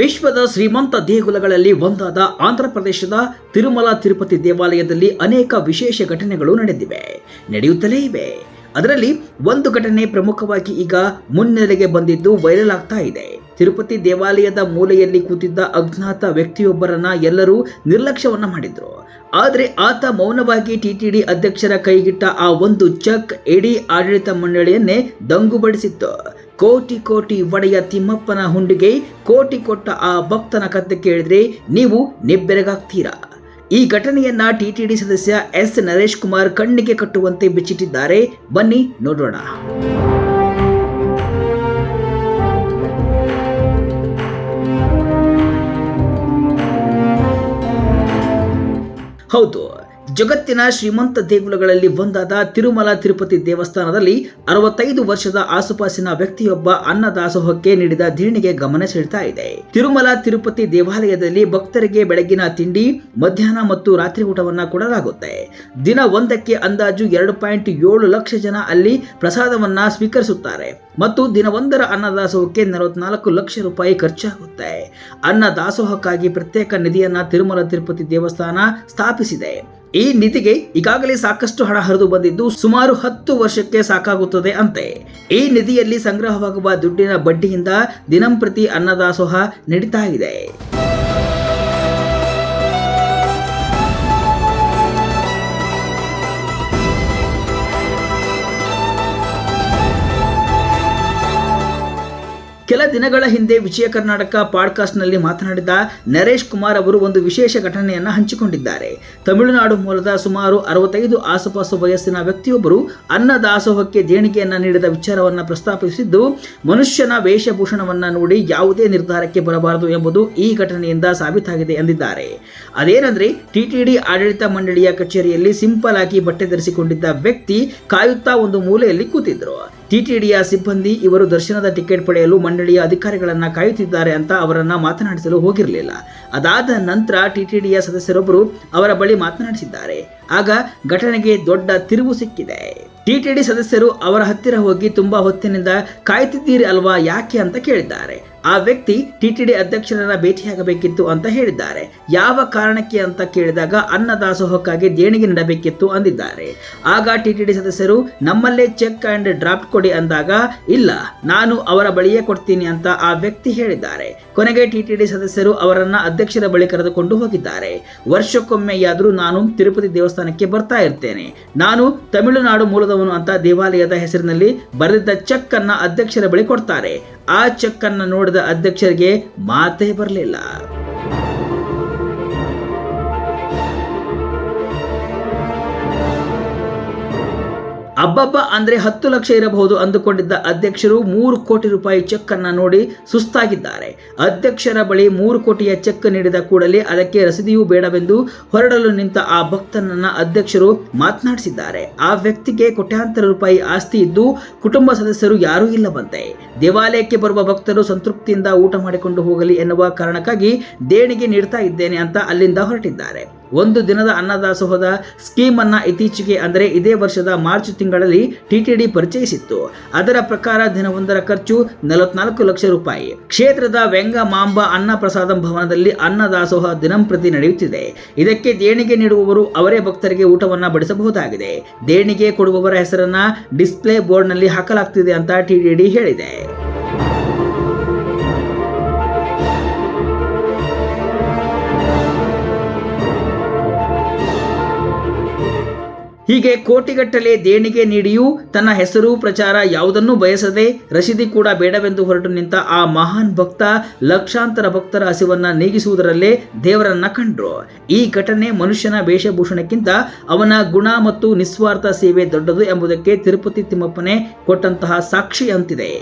ವಿಶ್ವದ ಶ್ರೀಮಂತ ದೇಗುಲಗಳಲ್ಲಿ ಒಂದಾದ ಆಂಧ್ರ ಪ್ರದೇಶದ ತಿರುಮಲ ತಿರುಪತಿ ದೇವಾಲಯದಲ್ಲಿ ಅನೇಕ ವಿಶೇಷ ಘಟನೆಗಳು ನಡೆಯುತ್ತಲೇ ಇವೆ. ಅದರಲ್ಲಿ ಒಂದು ಘಟನೆ ಪ್ರಮುಖವಾಗಿ ಈಗ ಮುನ್ನೆಲೆಗೆ ಬಂದಿದ್ದು ವೈರಲ್ ಆಗ್ತಾ ಇದೆ. ತಿರುಪತಿ ದೇವಾಲಯದ ಮೂಲೆಯಲ್ಲಿ ಕೂತಿದ್ದ ಅಜ್ಞಾತ ವ್ಯಕ್ತಿಯೊಬ್ಬರನ್ನ ಎಲ್ಲರೂ ನಿರ್ಲಕ್ಷ್ಯವನ್ನ ಮಾಡಿದ್ರು. ಆದರೆ ಆತ ಮೌನವಾಗಿ ಟಿಟಿಡಿ ಅಧ್ಯಕ್ಷರ ಕೈಗಿಟ್ಟ ಆ ಒಂದು ಚೆಕ್ ಇಡೀ ಆಡಳಿತ ಮಂಡಳಿಯನ್ನೇ ದಂಗುಬಡಿಸಿತ್ತು. ಕೋಟಿ ಕೋಟಿ ಒಡೆಯ ತಿಮ್ಮಪ್ಪನ ಹುಂಡಿಗೆ ಕೋಟಿ ಕೊಟ್ಟ ಆ ಭಕ್ತನ ಕಥೆ ಕೇಳಿದ್ರೆ ನೀವು ನಿಬ್ಬೆರಗಾಗ್ತೀರಾ. ಈ ಘಟನೆಯನ್ನ ಟಿಟಿಡಿ ಸದಸ್ಯ ಎಸ್ ನರೇಶ್ ಕುಮಾರ್ ಕಣ್ಣಿಗೆ ಕಟ್ಟುವಂತೆ ಬಿಚ್ಚಿಟ್ಟಿದ್ದಾರೆ. ಬನ್ನಿ ನೋಡೋಣ. ಹೌದು, ಜಗತ್ತಿನ ಶ್ರೀಮಂತ ದೇಗುಲಗಳಲ್ಲಿ ಒಂದಾದ ತಿರುಮಲ ತಿರುಪತಿ ದೇವಸ್ಥಾನದಲ್ಲಿ 65 ವರ್ಷದ ಆಸುಪಾಸಿನ ವ್ಯಕ್ತಿಯೊಬ್ಬ ಅನ್ನದಾಸೋಹಕ್ಕೆ ನೀಡಿದ ದೇಣಿಗೆ ಗಮನ ಸೆಳೆತಾ ಇದೆ. ತಿರುಮಲ ತಿರುಪತಿ ದೇವಾಲಯದಲ್ಲಿ ಭಕ್ತರಿಗೆ ಬೆಳಗಿನ ತಿಂಡಿ, ಮಧ್ಯಾಹ್ನ ಮತ್ತು ರಾತ್ರಿ ಊಟವನ್ನ ಕೊಡಲಾಗುತ್ತೆ. ದಿನ ಒಂದಕ್ಕೆ ಅಂದಾಜು 2.7 ಲಕ್ಷ ಜನ ಅಲ್ಲಿ ಪ್ರಸಾದವನ್ನ ಸ್ವೀಕರಿಸುತ್ತಾರೆ ಮತ್ತು ದಿನವೊಂದರ ಅನ್ನದಾಸೋಹಕ್ಕೆ 44 ಲಕ್ಷ ರೂಪಾಯಿ ಖರ್ಚಾಗುತ್ತೆ. ಅನ್ನದಾಸೋಹಕ್ಕಾಗಿ ಪ್ರತ್ಯೇಕ ನಿಧಿಯನ್ನ ತಿರುಮಲ ತಿರುಪತಿ ದೇವಸ್ಥಾನ ಸ್ಥಾಪಿಸಿದೆ. ಈ ನಿಧಿಗೆ ಈಗಾಗಲೇ ಸಾಕಷ್ಟು ಹಣ ಹರಿದು ಬಂದಿದ್ದು ಸುಮಾರು 10 ವರ್ಷಕ್ಕೆ ಸಾಕಾಗುತ್ತದೆ ಅಂತೆ. ಈ ನಿಧಿಯಲ್ಲಿ ಸಂಗ್ರಹವಾಗುವ ದುಡ್ಡಿನ ಬಡ್ಡಿಯಿಂದ ದಿನಂಪ್ರತಿ ಅನ್ನದಾಸೋಹ ನಡೀತಾ ಇದೆ. ಕೆಲ ದಿನಗಳ ಹಿಂದೆ ವಿಜಯ ಕರ್ನಾಟಕ ಪಾಡ್ಕಾಸ್ಟ್ನಲ್ಲಿ ಮಾತನಾಡಿದ ನರೇಶ್ ಕುಮಾರ್ ಅವರು ಒಂದು ವಿಶೇಷ ಘಟನೆಯನ್ನು ಹಂಚಿಕೊಂಡಿದ್ದಾರೆ. ತಮಿಳುನಾಡು ಮೂಲದ ಸುಮಾರು 65 ಆಸುಪಾಸು ವಯಸ್ಸಿನ ವ್ಯಕ್ತಿಯೊಬ್ಬರು ಅನ್ನದಾಸೋಹಕ್ಕೆ ದೇಣಿಗೆಯನ್ನು ನೀಡಿದ ವಿಚಾರವನ್ನು ಪ್ರಸ್ತಾಪಿಸಿದ್ದು, ಮನುಷ್ಯನ ವೇಷಭೂಷಣವನ್ನು ನೋಡಿ ಯಾವುದೇ ನಿರ್ಧಾರಕ್ಕೆ ಬರಬಾರದು ಎಂಬುದು ಈ ಘಟನೆಯಿಂದ ಸಾಬೀತಾಗಿದೆ ಎಂದಿದ್ದಾರೆ. ಅದೇನೆಂದರೆ, ಟಿಟಿಡಿ ಆಡಳಿತ ಮಂಡಳಿಯ ಕಚೇರಿಯಲ್ಲಿ ಸಿಂಪಲ್ ಆಗಿ ಬಟ್ಟೆ ಧರಿಸಿಕೊಂಡಿದ್ದ ವ್ಯಕ್ತಿ ಕಾಯುತ್ತಾ ಒಂದು ಮೂಲೆಯಲ್ಲಿ ಕೂತಿದ್ರು. ಟಿಟಿಡಿಯ ಸಿಬ್ಬಂದಿ ಇವರು ದರ್ಶನದ ಟಿಕೆಟ್ ಪಡೆಯಲು ಮಂಡಳಿಯ ಅಧಿಕಾರಿಗಳನ್ನ ಕಾಯುತ್ತಿದ್ದಾರೆ ಅಂತ ಅವರನ್ನ ಮಾತನಾಡಿಸಲು ಹೋಗಿರಲಿಲ್ಲ. ಅದಾದ ನಂತರ ಟಿಟಿಡಿಯ ಸದಸ್ಯರೊಬ್ಬರು ಅವರ ಬಳಿ ಮಾತನಾಡಿಸಿದ್ದಾರೆ. ಆಗ ಘಟನೆಗೆ ದೊಡ್ಡ ತಿರುವು ಸಿಕ್ಕಿದೆ. ಟಿಟಿಡಿ ಸದಸ್ಯರು ಅವರ ಹತ್ತಿರ ಹೋಗಿ ತುಂಬಾ ಹೊತ್ತಿನಿಂದ ಕಾಯ್ತಿದ್ದೀರಿ ಅಲ್ವಾ, ಯಾಕೆ ಅಂತ ಕೇಳಿದ್ದಾರೆ. ಆ ವ್ಯಕ್ತಿ ಟಿಟಿಡಿ ಅಧ್ಯಕ್ಷರನ್ನ ಭೇಟಿಯಾಗಬೇಕಿತ್ತು ಅಂತ ಹೇಳಿದ್ದಾರೆ. ಯಾವ ಕಾರಣಕ್ಕೆ ಅಂತ ಕೇಳಿದಾಗ ಅನ್ನದಾಸೋಹಕ್ಕಾಗಿ ದೇಣಿಗೆ ನೀಡಬೇಕಿತ್ತು ಅಂದಿದ್ದಾರೆ. ಆಗ ಟಿಟಿಡಿ ಸದಸ್ಯರು ನಮ್ಮಲ್ಲೇ ಚೆಕ್ ಅಂಡ್ ಡ್ರಾಫ್ಟ್ ಕೊಡಿ ಅಂದಾಗ, ಇಲ್ಲ ನಾನು ಅವರ ಬಳಿಯೇ ಕೊಡ್ತೀನಿ ಅಂತ ಆ ವ್ಯಕ್ತಿ ಹೇಳಿದ್ದಾರೆ. ಕೊನೆಗೆ ಟಿಟಿಡಿ ಸದಸ್ಯರು ಅವರನ್ನ ಅಧ್ಯಕ್ಷರ ಬಳಿ ಕರೆದುಕೊಂಡು ಹೋಗಿದ್ದಾರೆ. ವರ್ಷಕ್ಕೊಮ್ಮೆಯಾದರೂ ನಾನು ತಿರುಪತಿ ದೇವಸ್ಥಾನಕ್ಕೆ ಬರ್ತಾ ಇರ್ತೇನೆ, ನಾನು ತಮಿಳುನಾಡು ಮೂಲದವನು ಅಂತ ದೇವಾಲಯದ ಹೆಸರಿನಲ್ಲಿ ಬರೆದಿದ್ದ ಚೆಕ್ ಅನ್ನ ಅಧ್ಯಕ್ಷರ ಬಳಿ ಕೊಡ್ತಾರೆ. ಆ ಚೆಕ್ ಅನ್ನು ನೋಡಿದ ಅಧ್ಯಕ್ಷರಿಗೆ ಮಾತೇ ಬರಲಿಲ್ಲ. ಅಬ್ಬಬ್ಬ ಅಂದ್ರೆ 10 ಲಕ್ಷ ಇರಬಹುದು ಅಂದುಕೊಂಡಿದ್ದ ಅಧ್ಯಕ್ಷರು 3 ಕೋಟಿ ರೂಪಾಯಿ ಚೆಕ್ ಅನ್ನ ನೋಡಿ ಸುಸ್ತಾಗಿದ್ದಾರೆ. ಅಧ್ಯಕ್ಷರ ಬಳಿ 3 ಕೋಟಿಯ ಚೆಕ್ ನೀಡಿದ ಕೂಡಲೇ ಅದಕ್ಕೆ ರಸೀದಿಯೂ ಬೇಡವೆಂದು ಹೊರಡಲು ನಿಂತ ಆ ಭಕ್ತನನ್ನ ಅಧ್ಯಕ್ಷರು ಮಾತನಾಡಿಸಿದ್ದಾರೆ. ಆ ವ್ಯಕ್ತಿಗೆ ಕೋಟ್ಯಾಂತರ ರೂಪಾಯಿ ಆಸ್ತಿ ಇದ್ದು ಕುಟುಂಬ ಸದಸ್ಯರು ಯಾರೂ ಇಲ್ಲವಂತೆ. ದೇವಾಲಯಕ್ಕೆ ಬರುವ ಭಕ್ತರು ಸಂತೃಪ್ತಿಯಿಂದ ಊಟ ಮಾಡಿಕೊಂಡು ಹೋಗಲಿ ಎನ್ನುವ ಕಾರಣಕ್ಕಾಗಿ ದೇಣಿಗೆ ನೀಡ್ತಾ ಇದ್ದೇನೆ ಅಂತ ಅಲ್ಲಿಂದ ಹೊರಟಿದ್ದಾರೆ. ಒಂದು ದಿನದ ಅನ್ನದಾಸೋಹದ ಸ್ಕೀಮ್ ಅನ್ನ ಇತ್ತೀಚೆಗೆ ಅಂದರೆ ಇದೇ ವರ್ಷದ ಮಾರ್ಚ್ ತಿಂಗಳಲ್ಲಿ ಟಿಟಿಡಿ ಪರಿಚಯಿಸಿತ್ತು. ಅದರ ಪ್ರಕಾರ ದಿನವೊಂದರ ಖರ್ಚು 44 ಲಕ್ಷ ರೂಪಾಯಿ. ಕ್ಷೇತ್ರದ ವೆಂಗಮಾಂಬ ಅನ್ನ ಪ್ರಸಾದಂ ಭವನದಲ್ಲಿ ಅನ್ನದಾಸೋಹ ದಿನಂಪ್ರತಿ ನಡೆಯುತ್ತಿದೆ. ಇದಕ್ಕೆ ದೇಣಿಗೆ ನೀಡುವವರು ಅವರೇ ಭಕ್ತರಿಗೆ ಊಟವನ್ನ ಬಡಿಸಬಹುದಾಗಿದೆ. ದೇಣಿಗೆ ಕೊಡುವವರ ಹೆಸರನ್ನ ಡಿಸ್ಪ್ಲೇ ಬೋರ್ಡ್ನಲ್ಲಿ ಹಾಕಲಾಗ್ತಿದೆ ಅಂತ ಟಿಟಿಡಿ ಹೇಳಿದೆ. ಹೀಗೆ ಕೋಟಿಗಟ್ಟಲೆ ದೇಣಿಗೆ ನೀಡಿಯೂ ತನ್ನ ಹೆಸರು ಪ್ರಚಾರ ಯಾವುದನ್ನೂ ಬಯಸದೆ ರಸೀದಿ ಕೂಡ ಬೇಡವೆಂದು ಹೊರಟು ನಿಂತ ಆ ಮಹಾನ್ ಭಕ್ತ ಲಕ್ಷಾಂತರ ಭಕ್ತರ ಹಸಿವನ್ನ ನೀಗಿಸುವುದರಲ್ಲೇ ದೇವರನ್ನ ಕಂಡ್ರು. ಈ ಘಟನೆ ಮನುಷ್ಯನ ವೇಷಭೂಷಣಕ್ಕಿಂತ ಅವನ ಗುಣ ಮತ್ತು ನಿಸ್ವಾರ್ಥ ಸೇವೆ ದೊಡ್ಡದು ಎಂಬುದಕ್ಕೆ ತಿರುಪತಿ ತಿಮ್ಮಪ್ಪನೇ ಕೊಟ್ಟಂತಹ ಸಾಕ್ಷಿ ಅಂತಿದೆ.